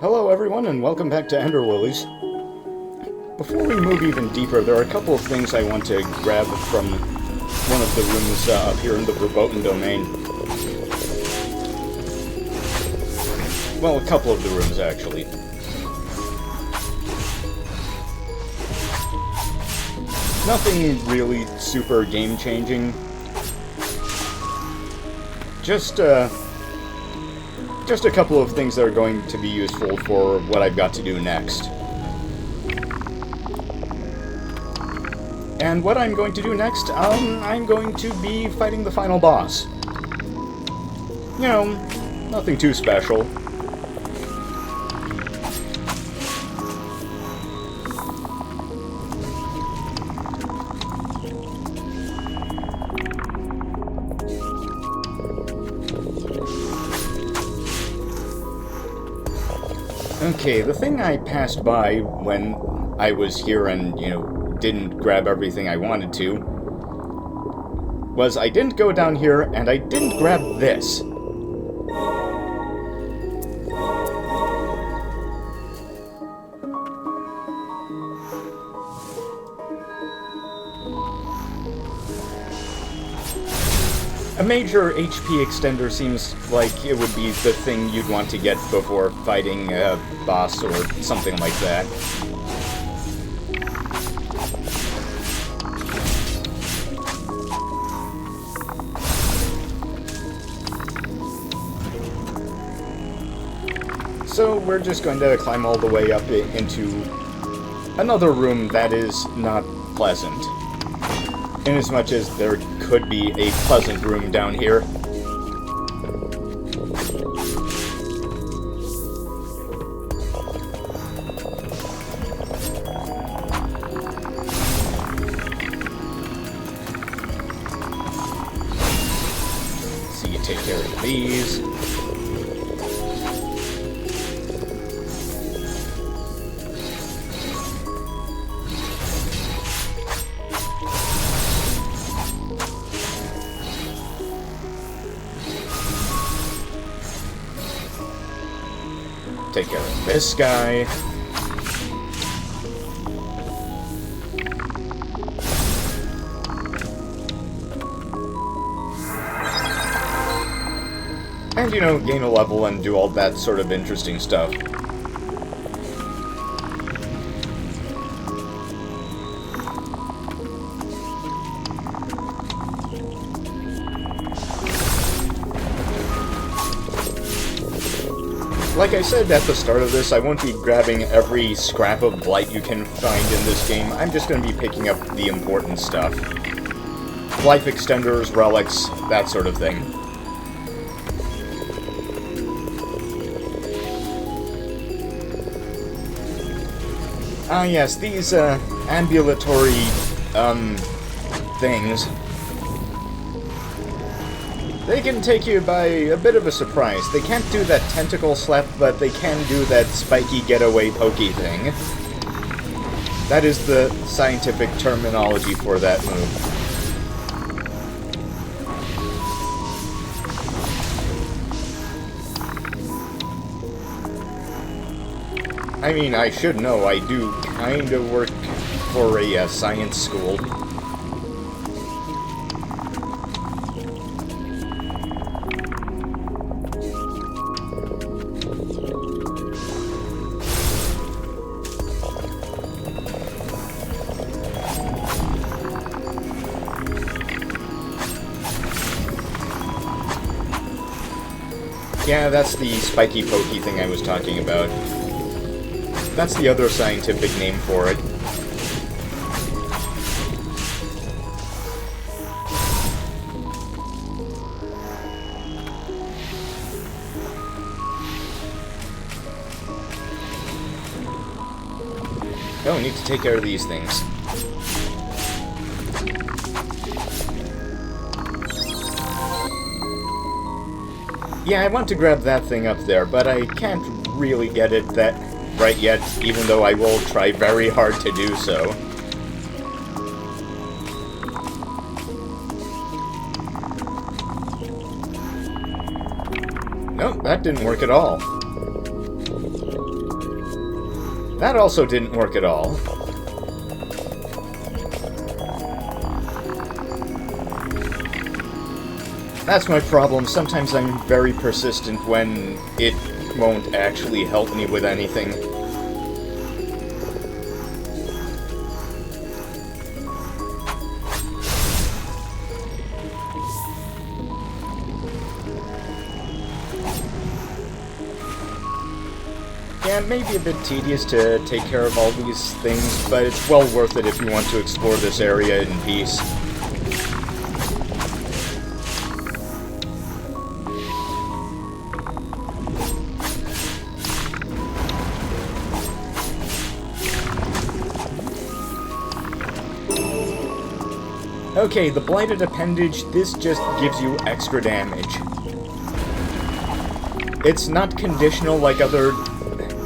Hello everyone, and welcome back to Ender Lilies. Before we move even deeper, there are a couple of things I want to grab from one of the rooms up here in the verboten domain. Well, a couple of the rooms, actually. Nothing really super game-changing. Just a couple of things that are going to be useful for what I've got to do next. And what I'm going to do next, I'm going to be fighting the final boss. You know, nothing too special. Okay, the thing I passed by when I was here and, didn't grab everything I wanted to, was I didn't go down here and I didn't grab this. A major HP extender seems like it would be the thing you'd want to get before fighting a boss or something like that. So we're just going to climb all the way up into another room that is not pleasant. Inasmuch as there could be a pleasant room down here. So you take care of these. Take care of this guy. And, gain a level and do all that sort of interesting stuff. Like I said at the start of this, I won't be grabbing every scrap of blight you can find in this game. I'm just going to be picking up the important stuff. Life extenders, relics, that sort of thing. Ah yes, these ambulatory things. They can take you by a bit of a surprise. They can't do that tentacle slap, but they can do that spiky getaway pokey thing. That is the scientific terminology for that move. I mean, I should know, I do kind of work for a science school. Yeah, that's the spiky pokey thing I was talking about. That's the other scientific name for it. Oh, I need to take care of these things. Yeah, I want to grab that thing up there, but I can't really get it that right yet, even though I will try very hard to do so. Nope, that didn't work at all. That also didn't work at all. That's my problem. Sometimes I'm very persistent when it won't actually help me with anything. Yeah, it may be a bit tedious to take care of all these things, but it's well worth it if you want to explore this area in peace. Okay, the Blighted appendage, this just gives you extra damage. It's not conditional like other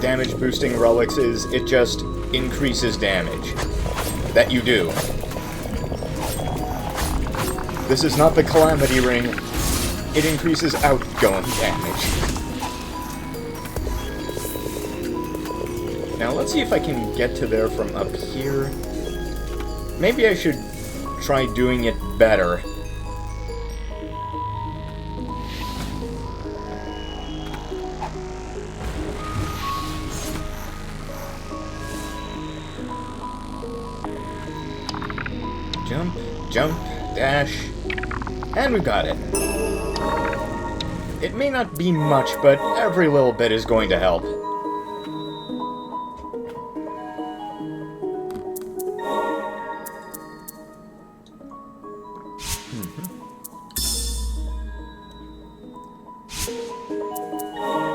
damage-boosting relics is, it just increases damage that you do. This is not the Calamity Ring, it increases outgoing damage. Now let's see if I can get to there from up here. Maybe I should try doing it better. Jump, jump, dash, and we got it. It may not be much, but every little bit is going to help.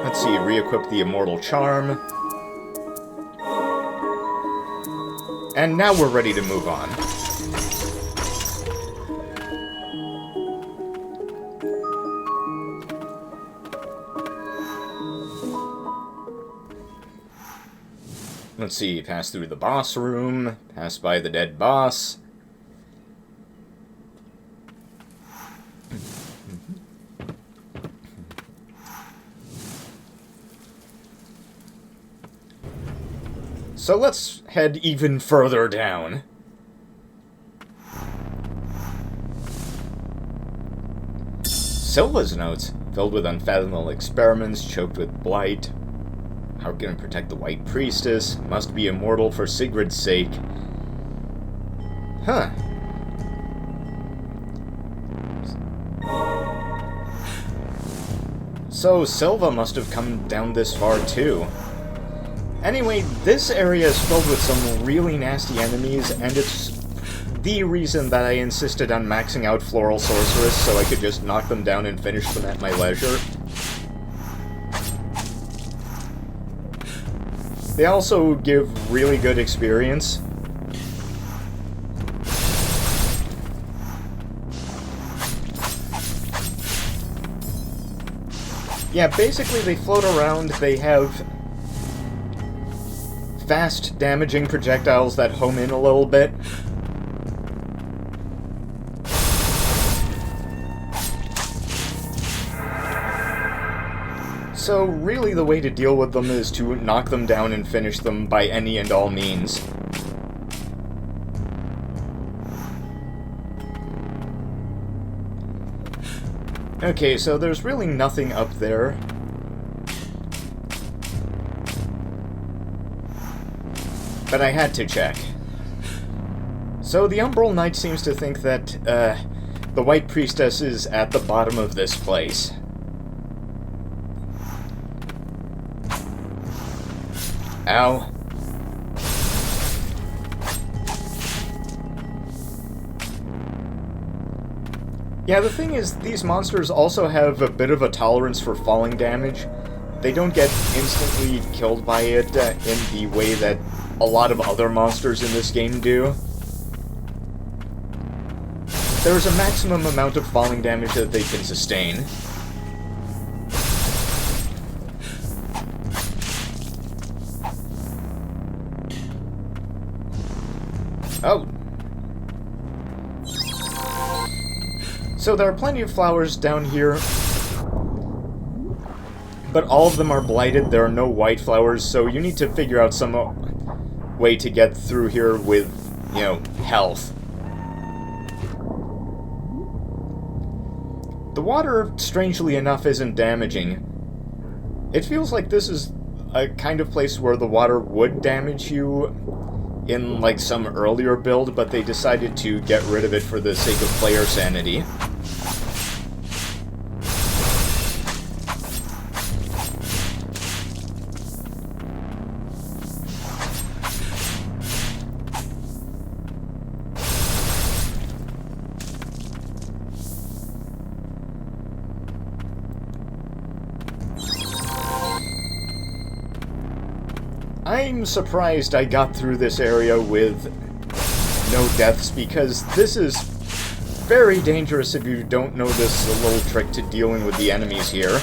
Let's see, re-equip the Immortal Charm. And now we're ready to move on. Let's see, pass through the boss room, pass by the dead boss. So let's head even further down. Silva's notes, filled with unfathomable experiments, choked with blight. How can I protect the White Priestess? Must be immortal for Sigrid's sake. Huh. So Silva must have come down this far too. Anyway, this area is filled with some really nasty enemies, and it's the reason that I insisted on maxing out Floral Sorceress so I could just knock them down and finish them at my leisure. They also give really good experience. Yeah, basically they float around, they have fast, damaging projectiles that home in a little bit. So really the way to deal with them is to knock them down and finish them by any and all means. Okay, so there's really nothing up there. But I had to check. So the Umbral Knight seems to think that, the White Priestess is at the bottom of this place. Ow. Yeah, the thing is, these monsters also have a bit of a tolerance for falling damage. They don't get instantly killed by it in the way that a lot of other monsters in this game do. There's a maximum amount of falling damage that they can sustain. Oh. So there are plenty of flowers down here. But all of them are blighted, there are no white flowers, so you need to figure out some way to get through here with, you know, health. The water, strangely enough, isn't damaging. It feels like this is a kind of place where the water would damage you in, like, some earlier build, but they decided to get rid of it for the sake of player sanity. I'm surprised I got through this area with no deaths, because this is very dangerous if you don't know this little trick to dealing with the enemies here.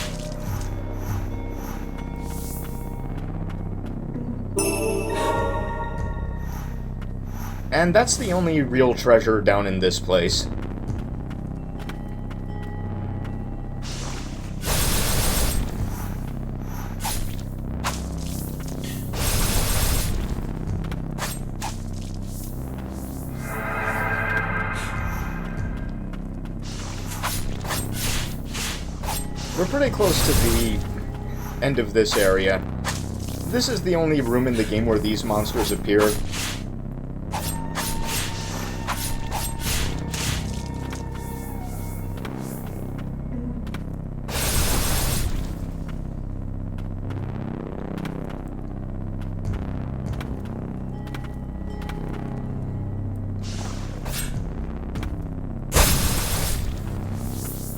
And that's the only real treasure down in this place. We're pretty close to the end of this area. This is the only room in the game where these monsters appear.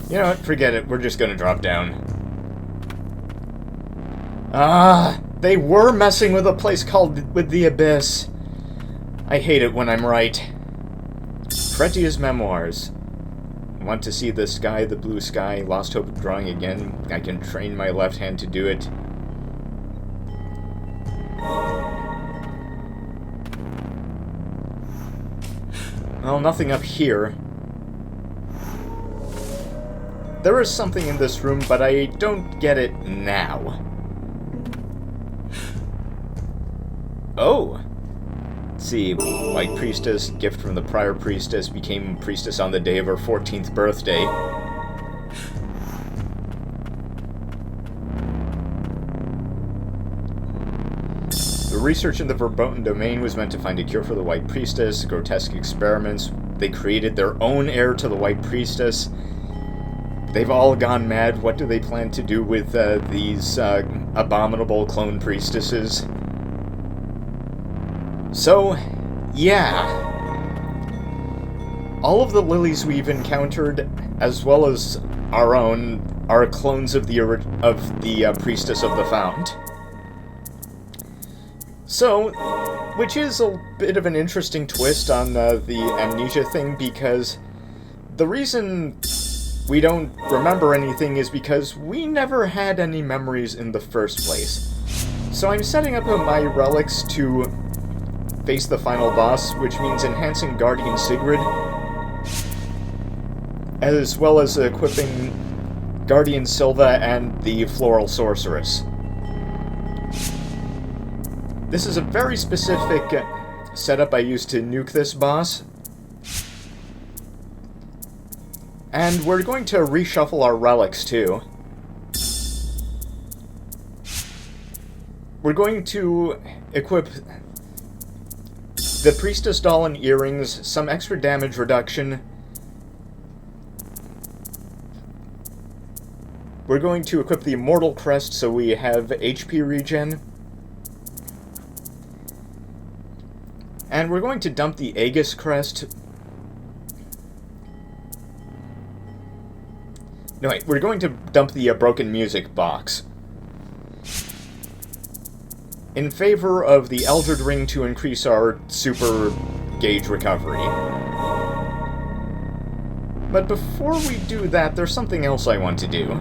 You know what? Forget it. We're just gonna drop down. They were messing with a place called with the Abyss. I hate it when I'm right. Fretia's Memoirs. Want to see the sky, the blue sky, lost hope of drawing again. I can train my left hand to do it. Well, nothing up here. There is something in this room, but I don't get it now. Oh! Let's see, White Priestess, gift from the prior priestess, became priestess on the day of her 14th birthday. The research in the Verboten domain was meant to find a cure for the White Priestess. Grotesque experiments. They created their own heir to the White Priestess. They've all gone mad. What do they plan to do with these abominable clone priestesses? So, yeah. All of the lilies we've encountered, as well as our own, are clones of the priestess of the fount. So, which is a bit of an interesting twist on the amnesia thing, because the reason we don't remember anything is because we never had any memories in the first place. So I'm setting up my relics to face the final boss, which means enhancing Guardian Sigrid, as well as equipping Guardian Silva and the Floral Sorceress. This is a very specific setup I used to nuke this boss. And we're going to reshuffle our relics, too. We're going to equip the Priestess Doll and earrings, some extra damage reduction. We're going to equip the Immortal Crest so we have HP regen. And we're going to dump the Aegis Crest. No, wait, we're going to dump the Broken Music box in favor of the Eldred Ring to increase our super gauge recovery. But before we do that, there's something else I want to do.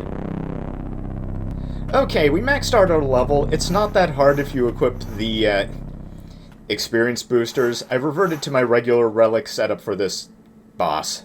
Okay, we maxed out our level. It's not that hard if you equip the experience boosters. I've reverted to my regular relic setup for this boss.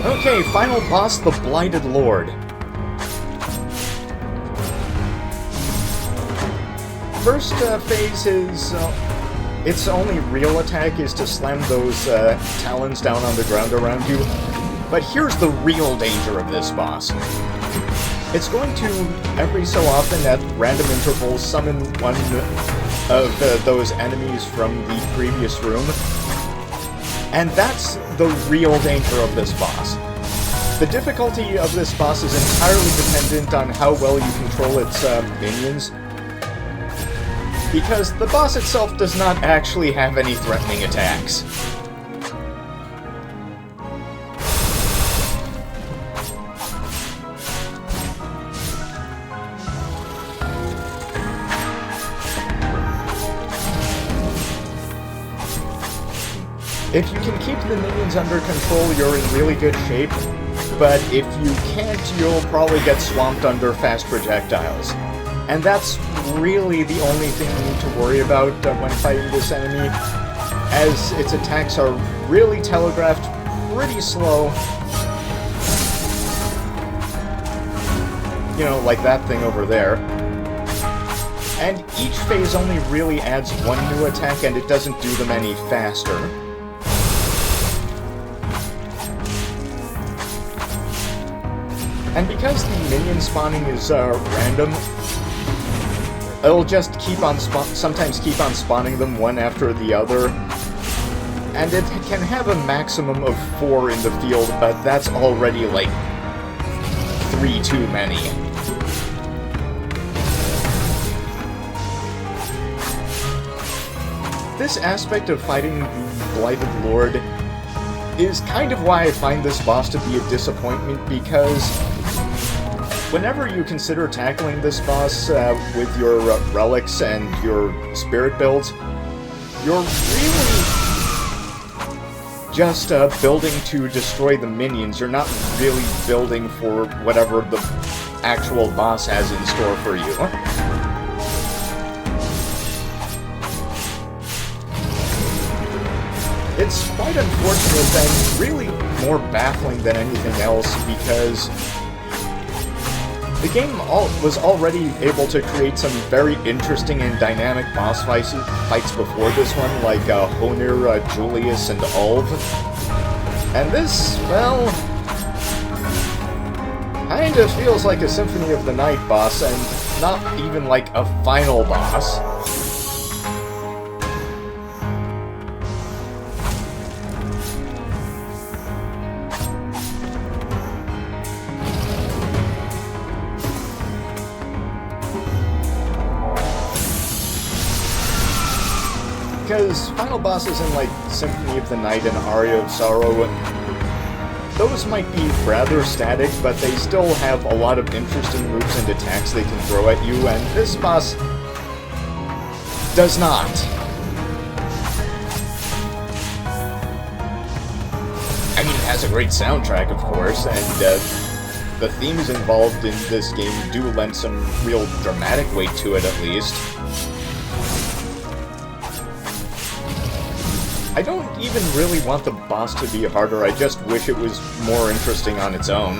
Okay, final boss, the Blighted Lord. First phase is... its only real attack is to slam those talons down on the ground around you. But here's the real danger of this boss. It's going to, every so often at random intervals, summon one of those enemies from the previous room. And that's the real danger of this boss. The difficulty of this boss is entirely dependent on how well you control its minions, because the boss itself does not actually have any threatening attacks. If you can keep the minions under control, you're in really good shape, but if you can't, you'll probably get swamped under fast projectiles. And that's really the only thing you need to worry about when fighting this enemy, as its attacks are really telegraphed pretty slow. You know, like that thing over there. And each phase only really adds one new attack, and it doesn't do them any faster. And because the minion spawning is random, it'll just keep on sometimes keep on spawning them one after the other. And it can have a maximum of 4 in the field, but that's already like 3 too many. This aspect of fighting the Blighted Lord is kind of why I find this boss to be a disappointment, because whenever you consider tackling this boss with your relics and your spirit builds, you're really just building to destroy the minions. You're not really building for whatever the actual boss has in store for you. It's quite unfortunate and really more baffling than anything else, because the game was already able to create some very interesting and dynamic boss fights before this one, like Honir, Julius, and Ulv. And this, well, kinda feels like a Symphony of the Night boss, and not even like a final boss. Because final bosses in, like, Symphony of the Night and Aria of Sorrow, those might be rather static, but they still have a lot of interesting moves and attacks they can throw at you, and this boss does not. I mean, it has a great soundtrack, of course, and the themes involved in this game do lend some real dramatic weight to it, at least. I don't even really want the boss to be harder, I just wish it was more interesting on its own.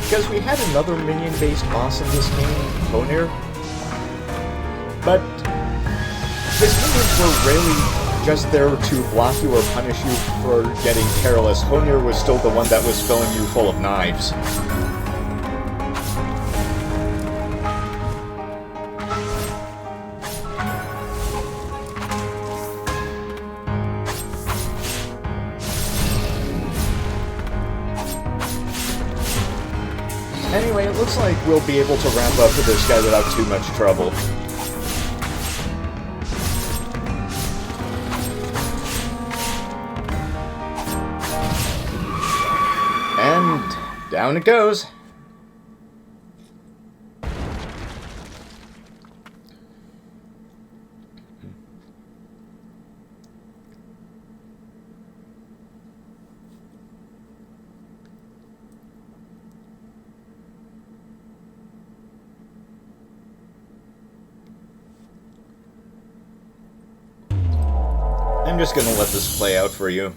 Because we had another minion-based boss in this game, Honir, but his minions were rarely just there to block you or punish you for getting careless. Honir was still the one that was filling you full of knives. Anyway, it looks like we'll be able to ramp up to this guy without too much trouble. Down it goes. I'm just gonna let this play out for you.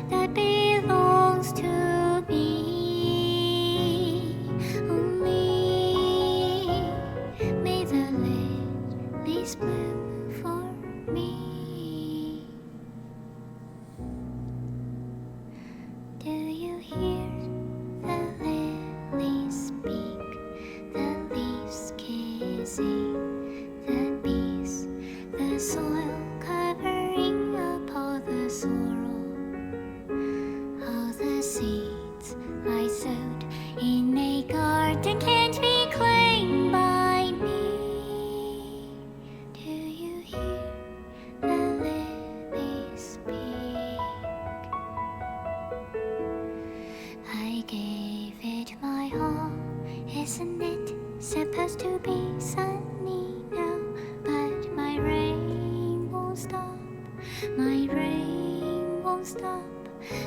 That belongs to me. Only may the lilies bloom for me. Do you hear the lilies speak? The leaves kissing the bees, the soil covering up all the sorrow. Seeds I sowed in a garden can't be claimed by me. Do you hear the lilies speak? I gave it my all. Isn't it supposed to be sunny now? But my rain won't stop. My rain won't stop.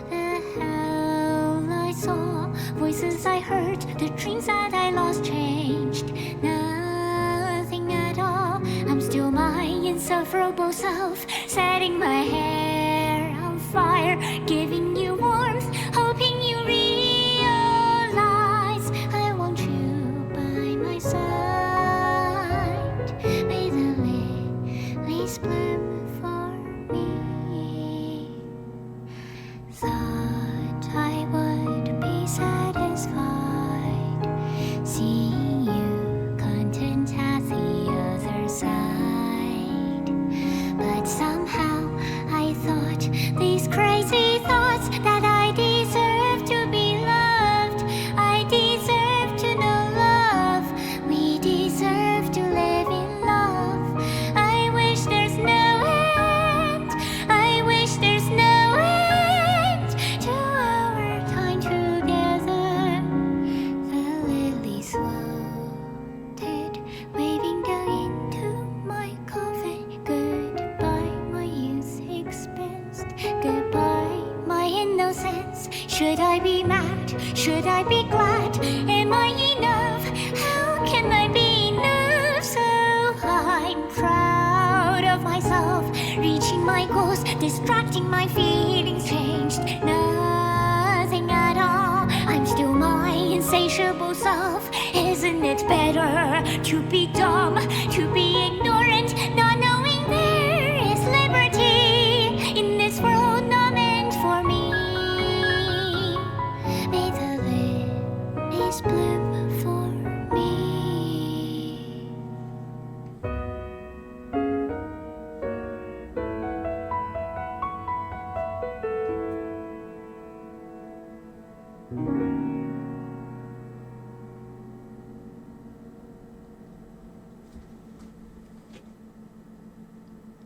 The hell I saw, voices I heard, the dreams that I lost changed nothing at all. I'm still my insufferable self, setting my hair on fire, giving you warmth, hoping you realize I want you by my side. May the lilies bloom for me. Thought I would be satisfied seeing you content at the other side. But somehow I thought these crazy thoughts Should I be glad? Am I enough? How can I be enough? So I'm proud of myself, reaching my goals, distracting my feelings changed. Nothing at all. I'm still my insatiable self. Isn't it better to be dumb, to be ignorant, not knowing there is liberty in this world not meant for me? May the lilies bloom for me.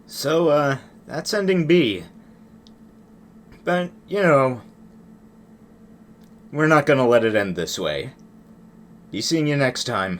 So, that's ending B. But, you know, we're not gonna let it end this way. Be seeing you next time.